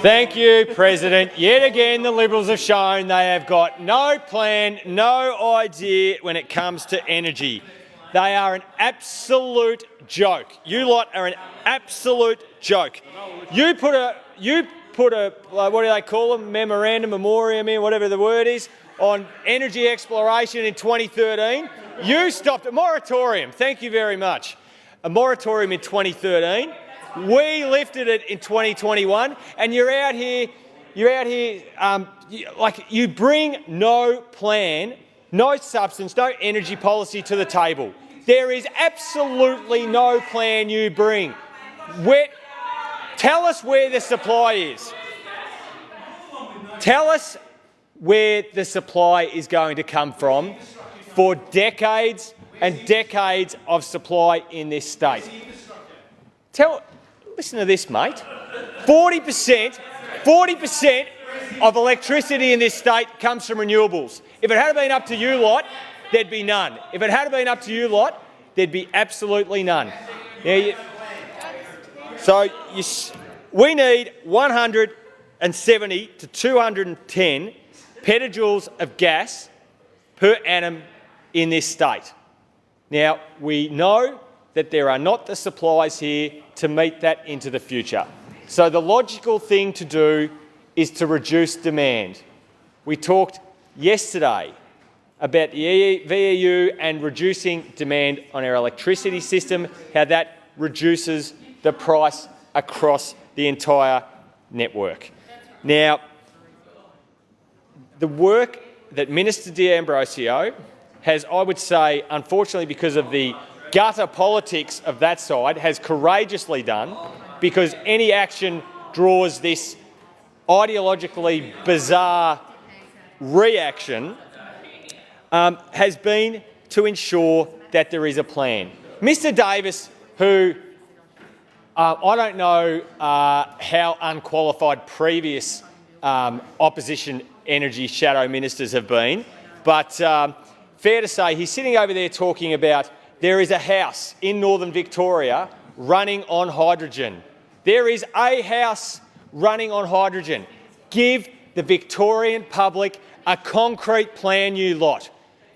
Thank you, President. Yet again, the Liberals have shown they have got no plan, no idea when it comes to energy. They are an absolute joke. You lot are an absolute joke. You put a what do they call them? Memorandum, whatever the word is, on energy exploration in 2013. You stopped a moratorium. Thank you very much. A moratorium in 2013. We lifted it in 2021, and you're out here, like you bring no plan, no substance, no energy policy to the table. There is absolutely no plan you bring. Tell us where the supply is. Tell us where the supply is going to come from for decades and decades of supply in this state. Listen to this, mate. 40% of electricity in this state comes from renewables. If it had been up to you lot, there'd be none. If it had been up to you lot, there'd be absolutely none. We need 170 to 210 petajoules of gas per annum in this state. Now, we know that there are not the supplies here to meet that into the future. So the logical thing to do is to reduce demand. We talked yesterday about the VEU and reducing demand on our electricity system, how that reduces the price across the entire network. Now, the work that Minister D'Ambrosio has, I would say, unfortunately because of the gutter politics of that side, has courageously done, because any action draws this ideologically bizarre reaction, has been to ensure that there is a plan. Mr Davis, who I don't know how unqualified previous opposition energy shadow ministers have been, but fair to say he's sitting over there talking about there is a house in northern Victoria running on hydrogen. There is a house running on hydrogen. Give the Victorian public a concrete plan, you lot.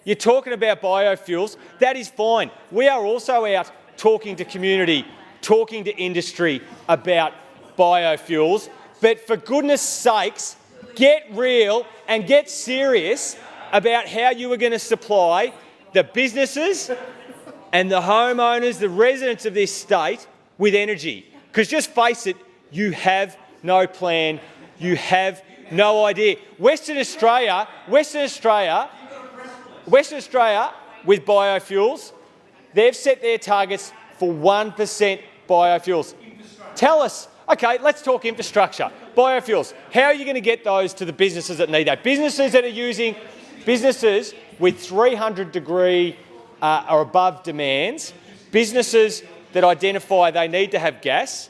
You're talking about biofuels. That is fine. We are also out talking to community, talking to industry about biofuels. But for goodness sakes, get real and get serious about how you are going to supply the businesses and the homeowners, the residents of this state, with energy. Because just face it, you have no plan, you have no idea. Western Australia with biofuels, they've set their targets for 1% biofuels. Tell us, okay, let's talk infrastructure. Biofuels, how are you going to get those to the businesses that need that? Businesses with 300-degree or above demands, businesses that identify they need to have gas,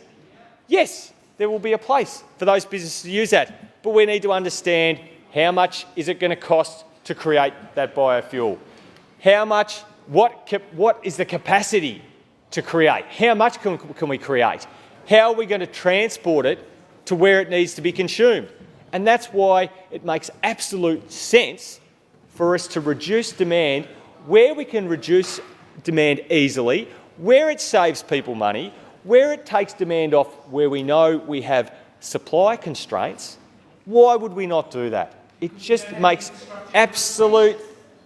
yes, there will be a place for those businesses to use that. But we need to understand how much is it going to cost to create that biofuel? What is the capacity to create? How much can we create? How are we going to transport it to where it needs to be consumed? And that's why it makes absolute sense for us to reduce demand where we can reduce demand easily, where it saves people money, where it takes demand off where we know we have supply constraints. Why would we not do that? It just makes absolute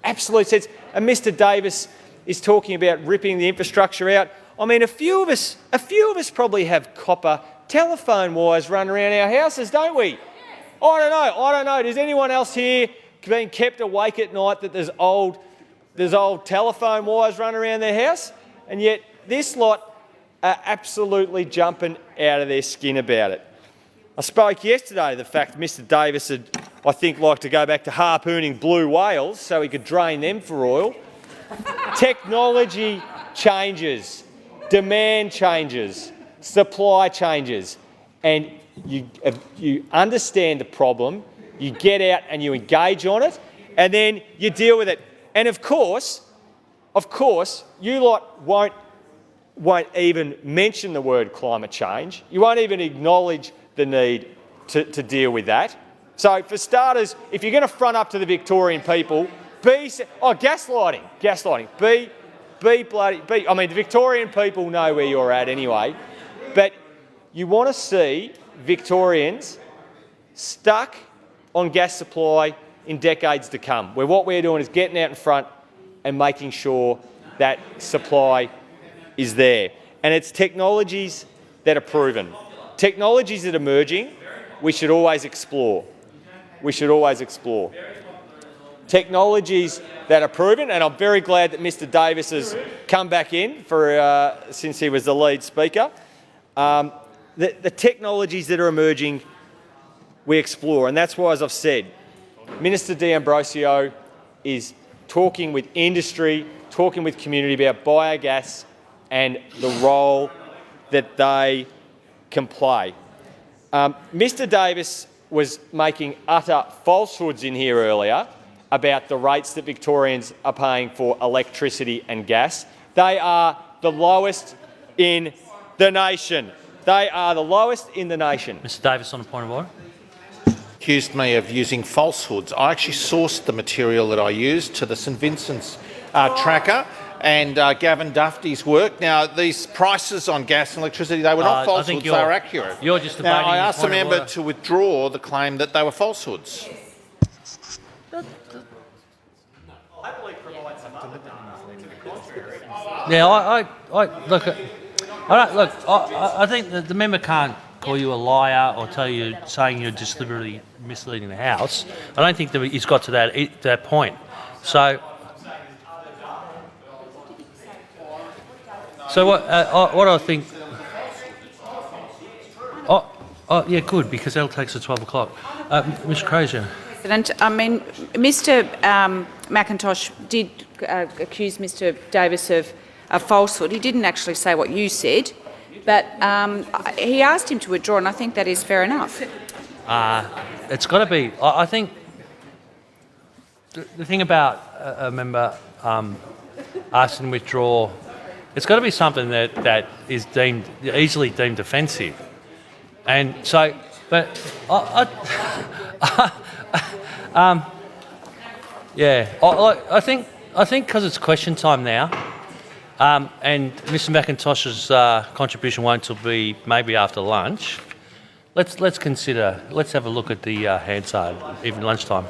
sense. And Mr Davis is talking about ripping the infrastructure out. I mean, a few of us probably have copper telephone wires run around our houses, don't we? I don't know. Does anyone else here being kept awake at night that there's old telephone wires run around their house? And yet this lot are absolutely jumping out of their skin about it. I spoke yesterday to the fact that Mr Davis would, I think, like to go back to harpooning blue whales so he could drain them for oil. Technology changes, demand changes, supply changes, and you understand the problem, you get out and you engage on it, and then you deal with it. And of course, you lot won't even mention the word climate change. You won't even acknowledge the need to deal with that. So for starters, if you're going to front up to the Victorian people, gaslighting. I mean, the Victorian people know where you're at anyway, but you want to see Victorians stuck on gas supply in decades to come, where what we're doing is getting out in front and making sure that supply is there. And it's technologies that are proven. Technologies that are emerging, we should always explore. Technologies that are proven, and I'm very glad that Mr Davis has come back in since he was the lead speaker. The technologies that are emerging, we explore, and that's why, as I've said, Minister D'Ambrosio is talking with industry, talking with community about biogas and the role that they can play. Mr Davis was making utter falsehoods in here earlier about the rates that Victorians are paying for electricity and gas. They are the lowest in the nation. Mr Davis, on a point of order. Accused me of using falsehoods. I actually sourced the material that I used to the St Vincent's tracker and Gavin Duffy's work. Now, these prices on gas and electricity, they were not falsehoods, they were accurate. You're just debating. Now, I asked the member to withdraw the claim that they were falsehoods. Yeah, I think that the member can't call you a liar or saying you're just deliberately misleading the House. I don't think that he's got to that point. So what I think. Yeah, good, because that'll take us to 12 o'clock. Mr Crozier. President, I mean, Mr McIntosh did accuse Mr Davis of a falsehood. He didn't actually say what you said, but he asked him to withdraw, and I think that is fair enough. It's got to be. I think the thing about a member asking to withdraw, it's got to be something that is easily deemed offensive, and so. But yeah, I think because it's question time now, and Mr McIntosh's contribution won't be maybe after lunch. Let's have a look at the Hansard, even lunchtime.